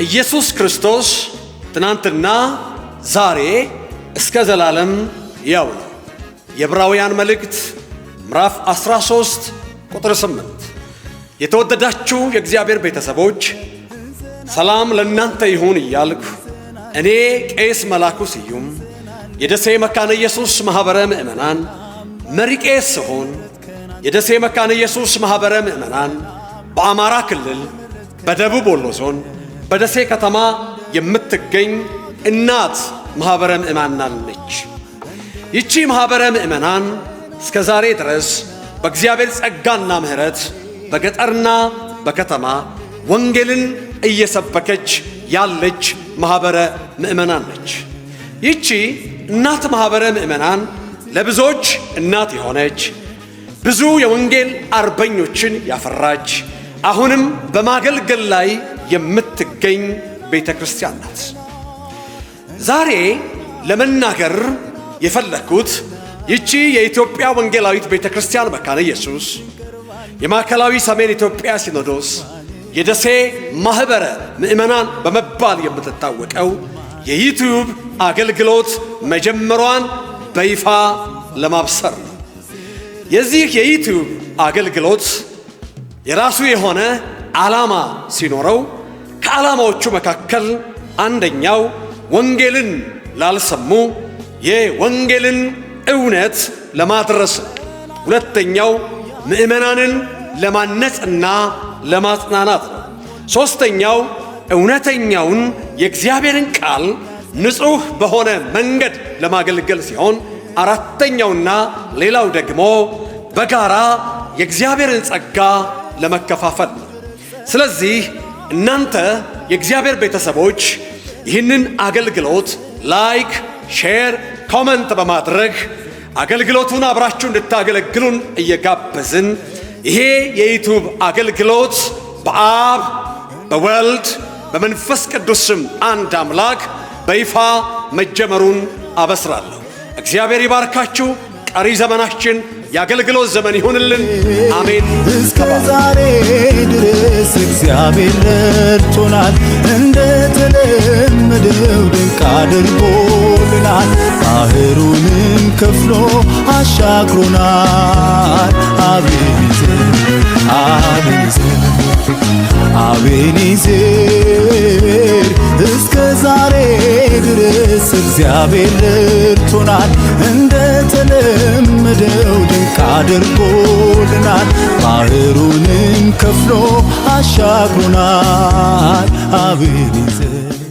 ኢየሱስ ክርስቶስ ትናንትና ዛሬ እስከ ዘላለም ያው ነው። የዕብራውያን መልእክት ምዕራፍ 13 ቁጥር 8። የተወደዳችሁ የእግዚአብሔር ቤተሰቦች ሰላም ለእናንተ ይሁን እያልኩ እኔ ቄስ መላኩ ስዩም የደሴ መካነ ኢየሱስ ማኅበረ ምእመናን መሪ ቄስ ስሆን የደሴ መካነ ኢየሱስ ማኅበረ ምእመናን በአማራ ክልል በደቡብ ወሎ ዞን በደሴ ከተማ የምትገኝ እናት ማኅበረ ምእመናን ነች። ይቺ ማኅበረ ምእመናን እስከ ዛሬ ድረስ በእግዚአብሔር ጸጋና ምሕረት በገጠርና በከተማ ወንጌልን እየሰበከች ያለች ማኅበረ ምእመናን ነች። ይቺ እናት ማኅበረ ምእመናን ለብዙዎች እናት የሆነች ብዙ የወንጌል አርበኞችን ያፈራች አሁንም በማገልገል ላይ የምትገኝ ቤተ ክርስቲያን ናት። ዛሬ ለመናገር የፈለኩት ይቺ የኢትዮጵያ ወንጌላዊት ቤተ ክርስቲያን መካነ ኢየሱስ የማዕከላዊ ሰሜን ኢትዮጵያ ሲኖዶስ የደሴ ማኅበረ ምእመናን በመባል የምትታወቀው የዩቲዩብ አገልግሎት መጀመሯን በይፋ ለማብሰር ነው። የዚህ የዩቲዩብ አገልግሎት የራሱ የሆነ ዓላማ ሲኖረው ከዓላማዎቹ መካከል አንደኛው ወንጌልን ላልሰሙ የወንጌልን እውነት ለማድረስ፣ ሁለተኛው ምእመናንን ለማነጽና ለማጽናናት ነው። ሦስተኛው እውነተኛውን የእግዚአብሔርን ቃል ንጹሕ በሆነ መንገድ ለማገልገል ሲሆን፣ አራተኛውና ሌላው ደግሞ በጋራ የእግዚአብሔርን ጸጋ ለመከፋፈል ነው። ስለዚህ እናንተ የእግዚአብሔር ቤተሰቦች ይህንን አገልግሎት ላይክ፣ ሼር፣ ኮመንት በማድረግ አገልግሎቱን አብራችሁ እንድታገለግሉን እየጋበዝን ይሄ የዩቲዩብ አገልግሎት በአብ በወልድ በመንፈስ ቅዱስ ስም አንድ አምላክ በይፋ መጀመሩን አበስራለሁ። እግዚአብሔር ይባርካችሁ። ቀሪ ዘመናችን የአገልግሎት ዘመን ይሁንልን። አሜን። እስከ ዛሬ ድረስ እግዚአብሔር ረድቶናል፣ እንደተለመደው ድንቅ አድርጎልናል። ባህሩንም ከፍሎ አሻግሮናል። አቤኔዘር አቤኔዘር አቤኔዘር እስከ ዛሬ ድረስ እግዚአብሔር ረድቶናል፣ እንደተለመደው ድንቅ አድርጎልናል። ባህሩንም ከፍሎ አሻግሮናል። አቤኔዘር